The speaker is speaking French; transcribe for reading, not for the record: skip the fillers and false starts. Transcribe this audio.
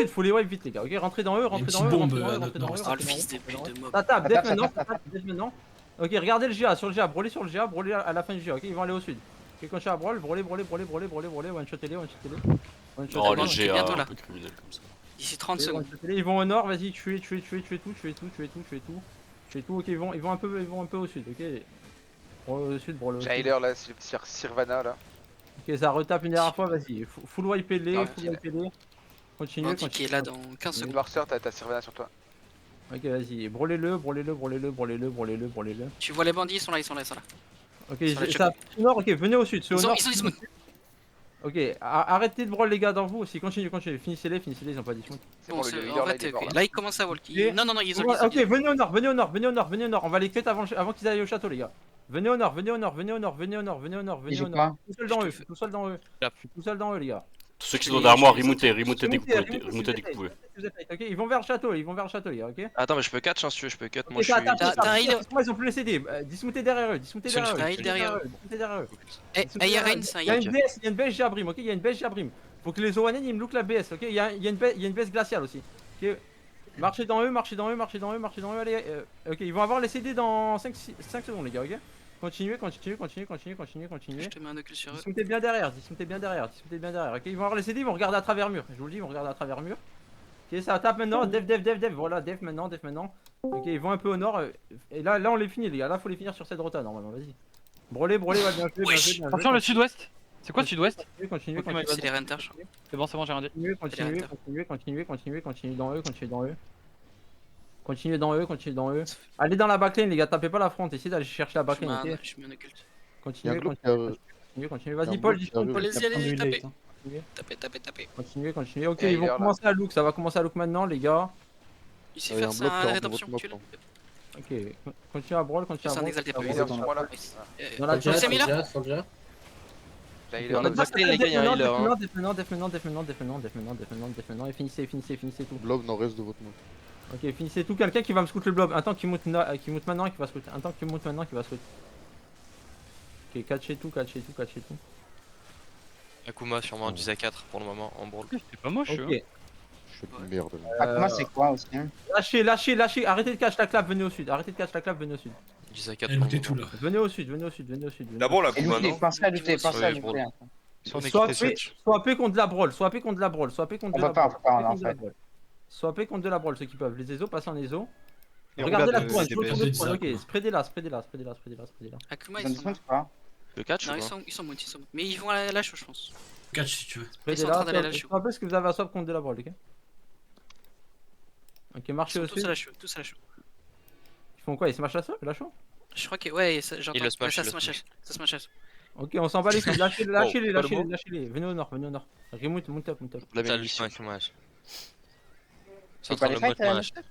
sud, faut les wipe vite les gars, ok, rentrez dans eux, rentrez dans eux, rentrez dans eux, rentrez dans eux. Ah, le fils des putes de mob. Tape, def maintenant, def maintenant. Ok, regardez le GA, sur le GA, brûlez sur le GA, brûlez à la fin du GA, ok, ils vont aller au sud. Ok, quand je suis à brawl, brûlez, one-shotez-les. Oh, les Bon, GA, bientôt, un là. peu criminel comme ça. D'ici 30 secondes. Ils vont au nord, vas-y, tuez tout, ok, ils vont un peu au sud, ok. Au sud, brawl au J'ai un sud. healer là, Sirvana là. Ok, ça retape une dernière fois, vas-y, full wipe-les, Tranquille. Continuez, On dit qu'il est là dans 15 Une secondes. noirceur, t'as Sirvana sur toi. Ok, vas-y, brûlez-le. Tu vois les bandits, ils sont là. Ok, Sur la ça nord, ok, venez au sud, ceux au Ils nord. sont dismount. Ok, arrêtez de brawl les gars dans vous aussi, continuez, finissez-les, ils ont pas dismount. C'est Bon, bon, le c'est- healer en là, fait, il est mort. là, ils commencent à walk. Et- Non, ils ont Ok, venez au nord, on va les cut avant qu'ils aillent au château les gars. Venez au nord. J'ai quoi? Tout seul dans eux, je suis tout seul dans eux les gars. Tous ceux qui Je sont vais- derrière moi, je vais- remontez dès que vous Remontez, pouvez. remontez, Remontez dès que vous pouvez. Ok, ils vont vers le château les gars, ok. Attends, mais je peux catch, hein, si tu veux, je peux cut. Moi, Ok, je suis. T'as un healer. ils ont plus les CD, dismoutez derrière eux, T'as un heal derrière eux. Eh, il y a Rain, c'est un Il y a heal. une BS Jabrim, ok, il y a une BS Jabrim. Faut que les Oanen ils me look la BS, ok, il y a une BS glaciale aussi. Ok, marchez dans eux, allez, ok, ils vont avoir les CD dans 5 secondes les gars, ok. Continuez. Je te mets un ocul sur eux. Dismoutez bien derrière, ok, ils vont avoir les CD, ils vont regarder à travers mur, je vous le dis, ils vont regarder à travers mur. Ok, ça tape maintenant, dev, voilà, dev maintenant. Ok, ils vont un peu au nord, et là on les finit les gars, là faut les finir sur cette rota normalement, vas-y. Brûlez, ouais, bien joué. Attention, le sud-ouest. C'est quoi le sud-ouest? Continuez, C'est les renters, je crois. C'est bon, j'ai rien dit. Continuez dans eux. Allez dans la backlane les gars, tapez pas la front, essayez d'aller chercher la backlane, ok. Je mets un occulte. Continuez, Il vas-y Paul, Allez-y, tapez. continuez, ok, Et ils vont il est là. commencer à look, ça va commencer à look maintenant les gars. Il sait faire ça, rédemption, tue-le. Ok, continue à brawl, C'est un exalté peu. Healer sur moi là. Dans la Soldier, mis là. J'ai un healer Dans là. notre backlane, les gars, il y a un healer. Hein. Def et finissez tout. Blob nord-est de votre main. Ok, finissez tout, quelqu'un qui va me scout le blob, un tank qui monte maintenant et qui va scout, Ok, catchez tout. Akuma, sûrement 10 à 4 pour le moment, en brawl. C'est pas moche. Ok, Je suis de merde. Akuma, c'est quoi aussi? lâchez, arrêtez de catch la clap, venez au sud, 10 à 4 Eh, pour lootez le tout moment. là. venez au sud. D'abord la Et Kuma, lutter, non? pensez à lutter, pensez à Ouais, lutter. Si on est quitté switch. Swapez contre de la brawl, swapez contre de la brawl, On peut pas, en fait. Swapez contre de la brawl, ceux qui peuvent, les ESO, passez en ESO. Et Regardez la regarde, couronne, c'est jouez autour de BS. couronne, ok, spreadez-la. Akuma, Ils ont ils des sont soins là. ou pas? Le catch Non, ou ils pas sont mount. Mais ils vont à la show, je pense. Catch si tu veux. Ils sont en train d'aller à la Spreadez-la, show. swapez ce que vous avez à swap contre de la brawl, ok. Ok, Ils marchez sont au tous à sud. la show, tous à la show. Ils font quoi, ils smashent la show? Je crois que, ouais, j'entends. Il le smash, Ça il le se smash. Ok, on s'en bat les couilles, lâchez-les. Oh, Venez au nord. Remonte up. La même mission avec le match. C'est C'est en quoi train les de mode fights match.